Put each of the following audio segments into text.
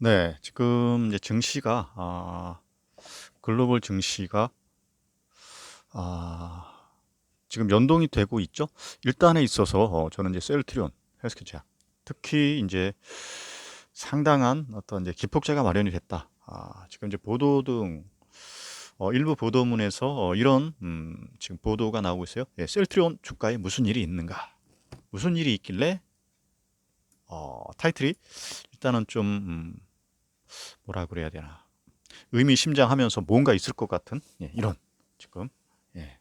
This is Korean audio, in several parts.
네, 지금 이제 증시가 글로벌 증시가 아, 지금 연동이 되고 있죠. 일단에 있어서 저는 이제 셀트리온 헬스케어 특히 이제 상당한 어떤 이제 기폭제가 마련이 됐다. 지금 이제 보도 등 일부 보도문에서 이런 지금 보도가 나오고 있어요. 예, 셀트리온 주가에 무슨 일이 있는가? 무슨 일이 있길래 타이틀이 일단은 좀 뭐라 그래야 되나? 의미심장하면서 뭔가 있을 것 같은 이런 지금 예,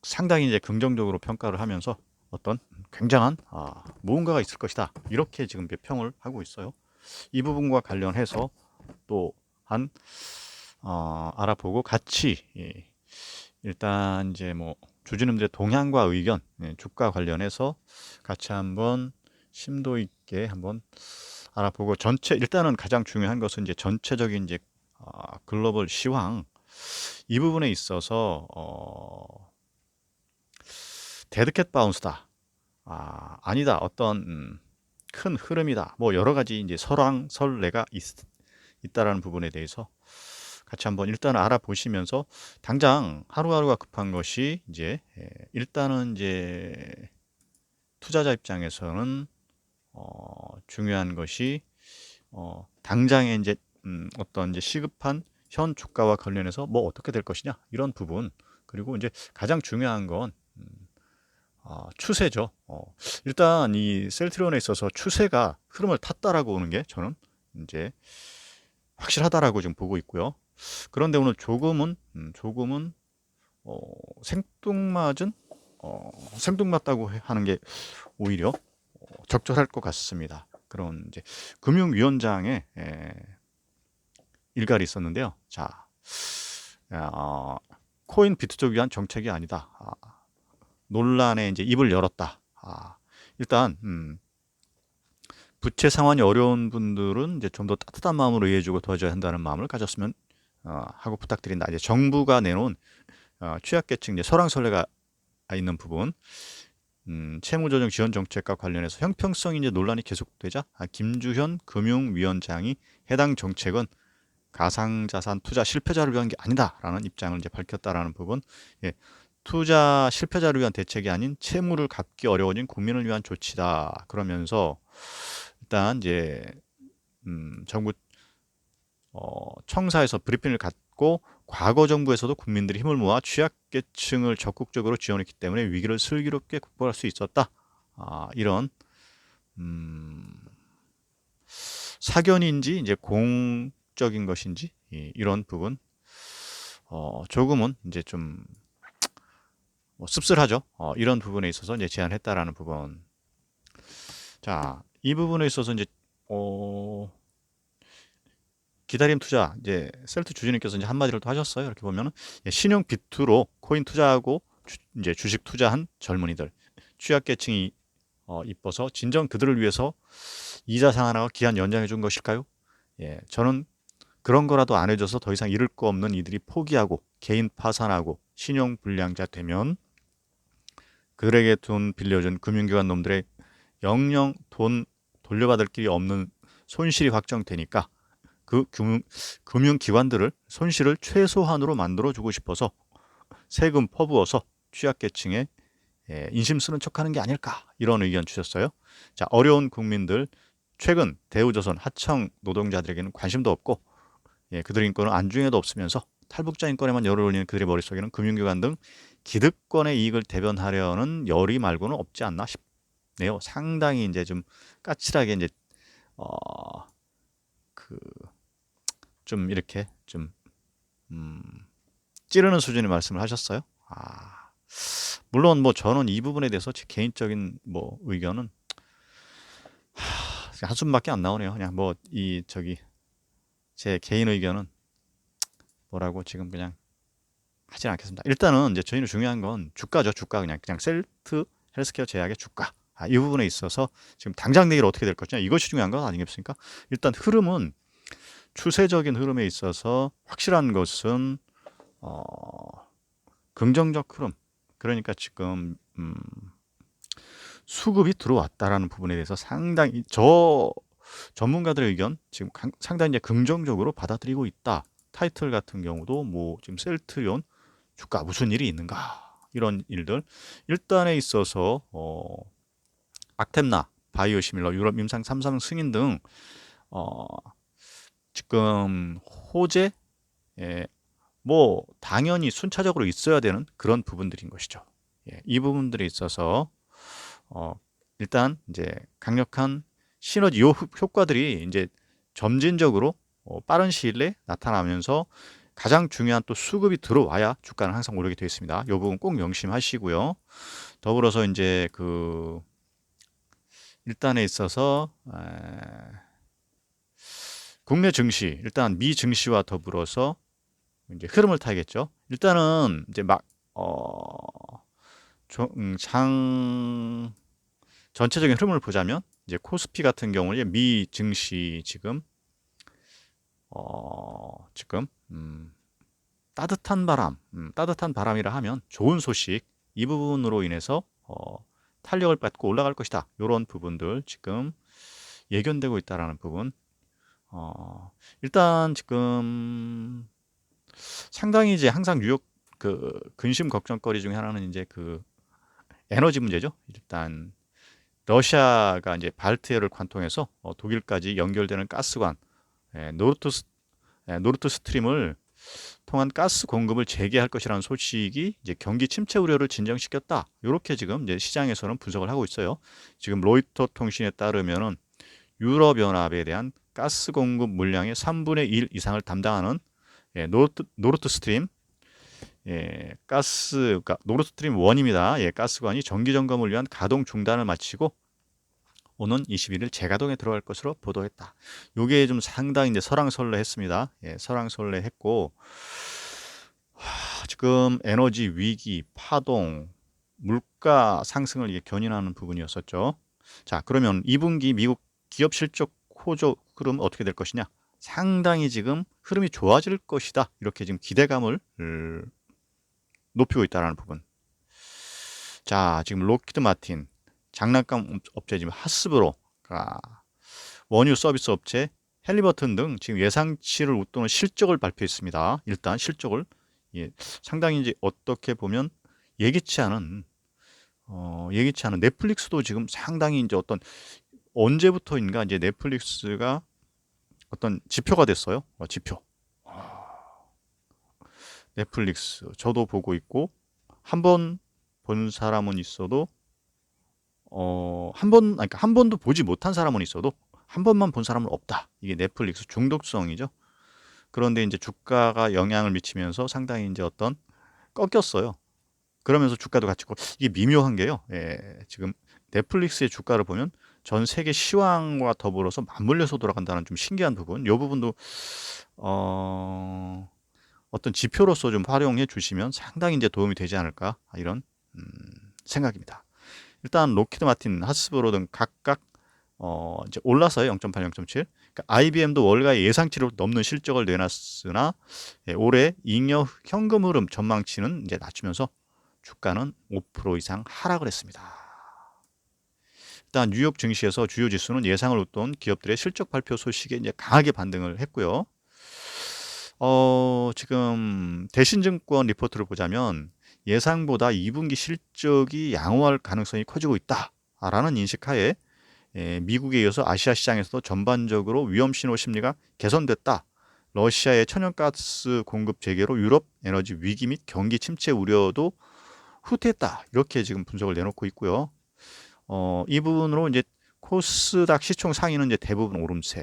상당히 이제 긍정적으로 평가를 하면서 어떤 굉장한 무언가가 있을 것이다 이렇게 지금 평을 하고 있어요. 이 부분과 관련해서 또한 알아보고 같이 일단 이제 뭐 주주님들의 동향과 의견 주가 관련해서 같이 한번 심도 있게 한번 알아보고 전체 일단은 가장 중요한 것은 이제 전체적인 이제 글로벌 시황 이 부분에 있어서 데드캣 바운스다. 아니다. 어떤 큰 흐름이다. 뭐 여러 가지 이제 설왕설래가 있다라는 부분에 대해서 같이 한번 일단 알아보시면서 당장 하루하루가 급한 것이 이제 일단은 이제 투자자 입장에서는 중요한 것이 당장에 이제 어떤 이제 시급한 현 주가와 관련해서 뭐 어떻게 될 것이냐 이런 부분 그리고 이제 가장 중요한 건 추세죠. 일단 이 셀트리온에 있어서 추세가 흐름을 탔다라고 보는 게 저는 이제 확실하다라고 지금 보고 있고요. 그런데 오늘 조금은 어, 생뚱맞은 생뚱맞다고 하는 게 오히려 적절할 것 같습니다. 그런 이제 금융위원장의 일갈이 있었는데요. 자, 어, 코인 비트족 위한 정책이 아니다. 논란에 이제 입을 열었다. 일단 부채 상환이 어려운 분들은 이제 좀 더 따뜻한 마음으로 이해해주고 도와줘야 한다는 마음을 가졌으면 하고 부탁드린다. 이제 정부가 내놓은 취약계층 이제 설왕설래가 있는 부분, 채무조정 지원 정책과 관련해서 형평성 이제 논란이 계속되자 김주현 금융위원장이 해당 정책은 가상자산 투자 실패자를 위한 게 아니다라는 입장을 이제 밝혔다라는 부분. 예, 투자 실패자를 위한 대책이 아닌 채무를 갚기 어려워진 국민을 위한 조치다. 그러면서 일단 이제 정부 청사에서 브리핑을 갖고 과거 정부에서도 국민들이 힘을 모아 취약계층을 적극적으로 지원했기 때문에 위기를 슬기롭게 극복할 수 있었다. 이런 음, 사견인지 이제 공적인 것인지 이런 부분 조금은 이제 좀 뭐 씁쓸하죠. 이런 부분에 있어서 이제 제안했다라는 부분. 자, 이 부분에 있어서 이제 어, 기다림 투자 이제 셀트 주주님께서 이제 한마디를 또 하셨어요. 이렇게 보면은 신용 비투로 코인 투자하고 이제 주식 투자한 젊은이들 취약계층이 이뻐서 진정 그들을 위해서 이자 상환하고 기한 연장해 준 것일까요? 예, 저는 그런 거라도 안 해줘서 더 이상 잃을 거 없는 이들이 포기하고 개인 파산하고 신용 불량자 되면 그들에게 돈 빌려준 금융기관 놈들의 영영 돈 돌려받을 길이 없는 손실이 확정되니까 그 금융기관들을 손실을 최소한으로 만들어주고 싶어서 세금 퍼부어서 취약계층에 인심 쓰는 척하는 게 아닐까 이런 의견 주셨어요. 자, 어려운 국민들 최근 대우조선 하청 노동자들에게는 관심도 없고 그들 인권은 안중에도 없으면서 탈북자 인권에만 열을 올리는 그들의 머릿속에는 금융기관 등 기득권의 이익을 대변하려는 열이 말고는 없지 않나 싶네요. 상당히 이제 좀 까칠하게 이제 어, 그 좀 이렇게 좀 음, 찌르는 수준의 말씀을 하셨어요. 물론 뭐 저는 이 부분에 대해서 제 개인적인 뭐 의견은 한숨밖에 안 나오네요. 그냥 뭐 이 저기 제 개인 의견은 뭐라고 지금 그냥 하진 않겠습니다. 일단은 이제 저희는 중요한 건 주가죠. 주가 그냥 셀트 헬스케어 제약의 주가. 이 부분에 있어서 지금 당장 내일 어떻게 될 것이냐 이것이 중요한 건 아니겠습니까? 일단 흐름은 추세적인 흐름에 있어서 확실한 것은 어, 긍정적 흐름. 그러니까 지금 수급이 들어왔다라는 부분에 대해서 상당히 저 전문가들의 의견 지금 상당히 이제 긍정적으로 받아들이고 있다. 타이틀 같은 경우도 뭐 지금 셀트리온 주가 무슨 일이 있는가 이런 일들 일단에 있어서 악템나, 바이오시밀러, 유럽 임상 3상 승인 등 어, 지금 호재 뭐 당연히 순차적으로 있어야 되는 그런 부분들인 것이죠. 예, 이 부분들에 있어서 어, 일단 이제 강력한 시너지 요 효과들이 이제 점진적으로 빠른 시일 내에 나타나면서 가장 중요한 또 수급이 들어와야 주가는 항상 오르게 되어 있습니다. 이 부분 꼭 명심하시고요. 더불어서 이제 그 일단에 있어서 국내 증시 일단 미 증시와 더불어서 이제 흐름을 타야겠죠. 일단은 이제 막 장 전체적인 흐름을 보자면 이제 코스피 같은 경우에 미 증시 지금 따뜻한 따뜻한 바람이라 하면 좋은 소식 이 부분으로 인해서 탄력을 받고 올라갈 것이다. 이런 부분들 지금 예견되고 있다라는 부분. 일단 지금 상당히 이제 항상 뉴욕 그 근심 걱정거리 중에 하나는 이제 그 에너지 문제죠. 일단 러시아가 이제 발트해를 관통해서 독일까지 연결되는 가스관 노르트 스트림을 통한 가스 공급을 재개할 것이라는 소식이 이제 경기 침체 우려를 진정시켰다. 이렇게 지금 이제 시장에서는 분석을 하고 있어요. 지금 로이터 통신에 따르면은 유럽 연합에 대한 가스 공급 물량의 3분의 1 이상을 담당하는 노르트 스트림 그러니까 노르트 스트림 1입니다. 가스관이 정기 점검을 위한 가동 중단을 마치고 오는 21일 재가동에 들어갈 것으로 보도했다. 요게 좀 상당히 이제 설왕설래했습니다. 설왕설래했고 지금 에너지 위기, 파동, 물가 상승을 이게 견인하는 부분이었었죠. 자, 그러면 2분기 미국 기업 실적 호조 흐름 어떻게 될 것이냐? 상당히 지금 흐름이 좋아질 것이다. 이렇게 지금 기대감을 높이고 있다는 부분. 자, 지금 록히드 마틴 장난감 업체 지금 하스브로가 원유 서비스 업체 헬리버튼 등 지금 예상치를 웃도는 실적을 발표했습니다. 일단 실적을 상당히 이제 어떻게 보면 예기치 않은 넷플릭스도 지금 상당히 이제 어떤 언제부터인가 이제 넷플릭스가 어떤 지표가 됐어요. 지표. 넷플릭스 저도 보고 있고 한 번 본 사람은 있어도 그러니까 한 번도 보지 못한 사람은 있어도 한 번만 본 사람은 없다. 이게 넷플릭스 중독성이죠. 그런데 이제 주가가 영향을 미치면서 상당히 이제 어떤 꺾였어요. 그러면서 주가도 같이 이게 미묘한 게요. 지금 넷플릭스의 주가를 보면 전 세계 시황과 더불어서 맞물려서 돌아간다는 좀 신기한 부분. 이 부분도 어떤 지표로서 좀 활용해 주시면 상당히 이제 도움이 되지 않을까 이런 생각입니다. 일단 로키드 마틴, 하스브로 등 각각 이제 올라서요. 0.8, 0.7. 그러니까 IBM도 월가의 예상치를 넘는 실적을 내놨으나 올해 잉여 현금 흐름 전망치는 이제 낮추면서 주가는 5% 이상 하락을 했습니다. 일단 뉴욕 증시에서 주요 지수는 예상을 웃돈 기업들의 실적 발표 소식에 이제 강하게 반등을 했고요. 지금 대신증권 리포트를 보자면 예상보다 2분기 실적이 양호할 가능성이 커지고 있다라는 인식하에 미국에 이어서 아시아 시장에서도 전반적으로 위험 신호 심리가 개선됐다. 러시아의 천연가스 공급 재개로 유럽 에너지 위기 및 경기 침체 우려도 후퇴했다. 이렇게 지금 분석을 내놓고 있고요. 이 부분으로 이제 코스닥 시총 상위는 이제 대부분 오름세.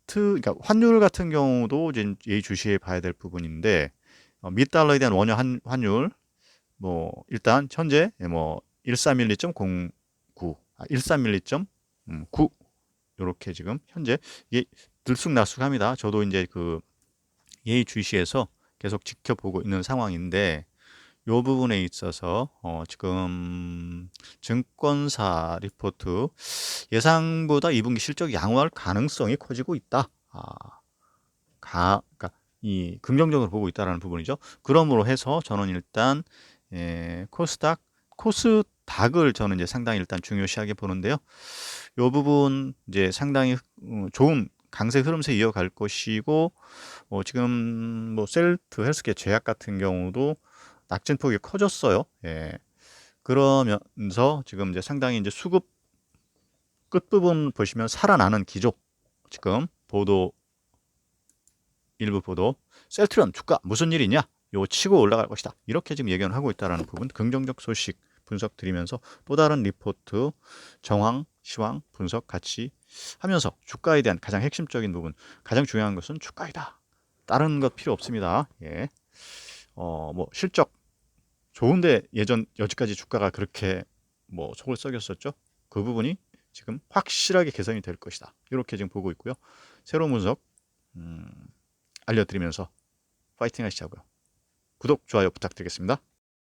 그러니까 환율 같은 경우도 이제 예의주시해 봐야 될 부분인데 미달러에 대한 원유 환율 뭐 일단 현재 뭐 1312.09, 1312.9 이렇게 지금 현재 이게 들쑥날쑥합니다. 저도 이제 그 예의주시해서 계속 지켜보고 있는 상황인데 이 부분에 있어서 지금 증권사 리포트 예상보다 2분기 실적이 양호할 가능성이 커지고 있다. 그러니까 이 긍정적으로 보고 있다라는 부분이죠. 그러므로 해서 저는 일단 코스닥을 저는 이제 상당히 일단 중요시하게 보는데요. 요 부분 이제 상당히 좋은 강세 흐름세 이어갈 것이고, 지금 뭐 셀트 헬스케어 제약 같은 경우도 낙진폭이 커졌어요. 예. 그러면서 지금 이제 상당히 이제 수급 끝부분 보시면 살아나는 기조, 지금 보도, 일부 보도, 셀트리온 주가 무슨 일이냐? 요 치고 올라갈 것이다. 이렇게 지금 예견을 하고 있다라는 부분, 긍정적 소식 분석 드리면서 또 다른 리포트, 정황, 시황 분석 같이 하면서 주가에 대한 가장 핵심적인 부분, 가장 중요한 것은 주가이다. 다른 것 필요 없습니다. 예. 뭐 실적 좋은데 예전 여지까지 주가가 그렇게 뭐 속을 썩였었죠. 그 부분이 지금 확실하게 개선이 될 것이다. 이렇게 지금 보고 있고요. 새로운 분석 알려드리면서 파이팅 하시자고요. 구독, 좋아요 부탁드리겠습니다.